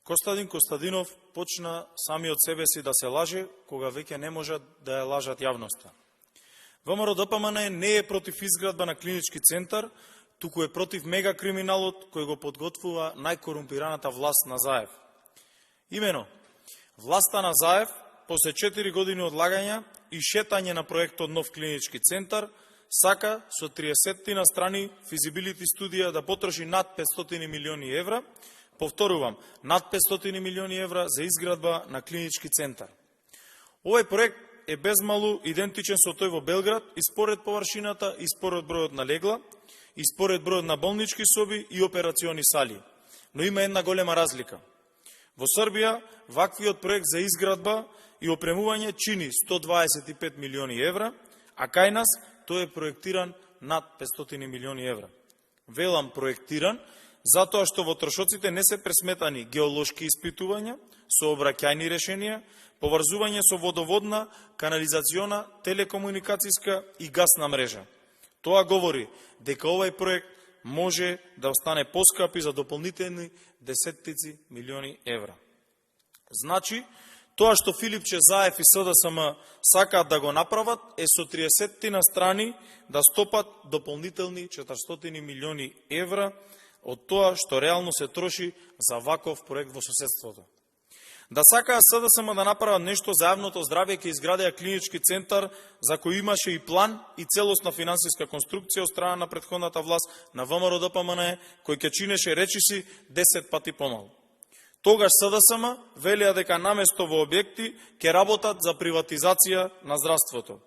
Костадин Костадинов почна сами од себе си да се лаже, кога веќе не можат да ја лажат јавноста. ВМРО-ДПМН не е против изградба на клинички центар, туку е против мегакриминалот кој го подготвува најкорумпираната власт на Заев. Имено, власта на Заев, после 4 години одлагања и шетање на проектот нов клинички центар, сака со 30 на страни физибилити студија да потроши над 500 милиони евра, повторувам, над 500 милиони евра за изградба на клинички центар. Овој проект е безмалу идентичен со тој во Белград и според површината, и според бројот на легла, и според бројот на болнички соби и операциони сали. Но има една голема разлика. Во Србија, ваквиот проект за изградба и опремување чини 125 милиони евра, а кај нас тој е проектиран над 500 милиони евра. Велам проектиран, затоа што во трошоците не се пресметани геолошки испитувања, сообраќајни решенија, поврзување со водоводна, канализациона, телекомуникацијска и гасна мрежа. Тоа говори дека овој проект може да остане поскапи за дополнителни десеттици милиони евра. Значи, тоа што Филипче Заев и СДСМ сакаат да го направат е со 30 на страни да стопат дополнителни 400 милиони евра од тоа што реално се троши за ваков проект во соседството. Да сакаа СДСМ да направат нешто за јавното здравје, ќе изградеа клинички центар за кој имаше и план и целосна финансиска конструкција од страна на претходната власт на ВМРО-ДПМН, кој ќе чинеше речиси 10 пати помалку. Тогаш СДСМ велеа дека наместо во објекти ќе работат за приватизација на здравството.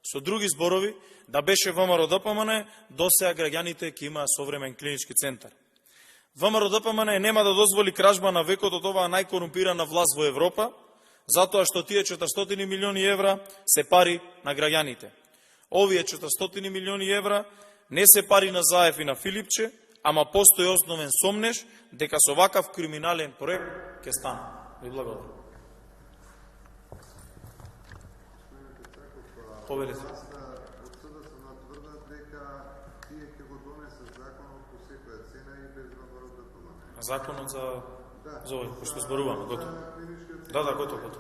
Со други зборови, да беше ВМРО-ДПМН, досеа граѓаните ќе имаа современ клинички центар. ВМРО-ДПМН нема да дозволи кражба на векот од оваа најкорумпирана власт во Европа, затоа што тие 400 милиони евра се пари на граѓаните. Овие 400 милиони евра не се пари на Заев и на Филипче, ама постои основен сомнеж дека со вакав криминален проект ќе стане. Ви благодарам. Повелете. Законот за овој, кој што зборуваме, готово. Да, готово.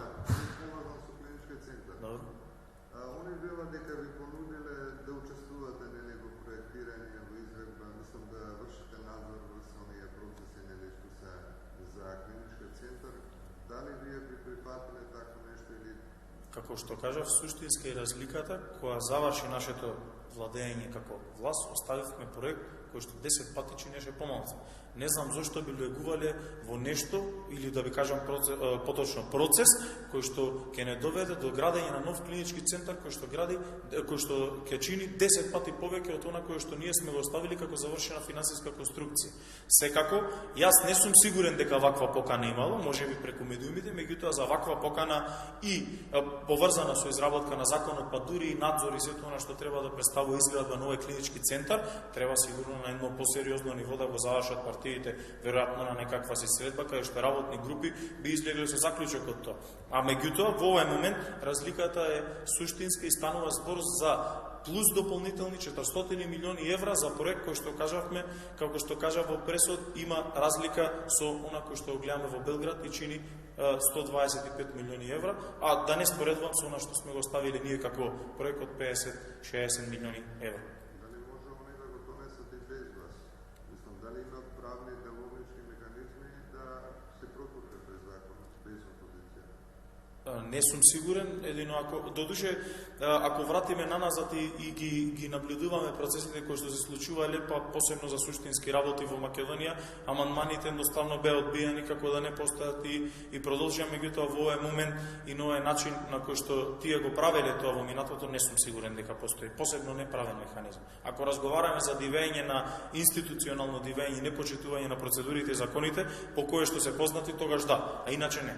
Они велат дека ви понудиле да учествувате на него проектирање во изvedба, мислам да вршите надзор врз оние процеси нели што се за клинички центар. Дали вие би прифатиле такво нешто или како што кажав, суштинска е разликата која заврши нашето владење како власт, оставивме проект кој што 10 пати чинеше помалку. Не знам зошто би влегувале во нешто, или да ви кажам поточно процес, кој што ќе не доведе до градење на нов клинички центар, кој што ќе чини 10 пати повеќе од она кој што ние сме го оставили како завршена финансиска конструкција. Секако, јас не сум сигурен дека ваква покана имало, може би преку медиумите, меѓутоа за ваква покана и поврзана со изработка на законот, па дури и надзор и сето она што треба да представува изградба на овој клинички центар, треба сигурно на едно посериозно ниво да го завршат партиите, веројатно на некаква си средба, кај што работни групи би излегле со заклучок од тоа. А меѓутоа, во овој момент, разликата е суштинска и станува збор за плюс дополнителни 400 милиони евра за проект кој што кажавме, како што кажав во пресод, има разлика со она кој што го гледаме во Белград и чини 125 милиони евра, а да не споредувам со она што сме го ставили ние како проект од 50-60 милиони евра. дали може они да го донесат и без вас? Мислам, дали имат правни и деловнички механизми да се протуркат без законот, без опозиција? Не сум сигурен, едино ако додуше ако вратиме наназад и ги наблюдуваме процесите кои што се случувале, па посебно за суштински работи во Македонија, амандманите едноставно беа одбиени како да не постојат и продолжија, меѓутоа во овој момент и на овој начин на кој што тие го правеле тоа во минатото, не сум сигурен дека постои посебно неправен механизам. Ако разговараме за дивење на институционално дивење, непочитување на процедурите и законите по кои што се познати, тогаш да, а иначе не.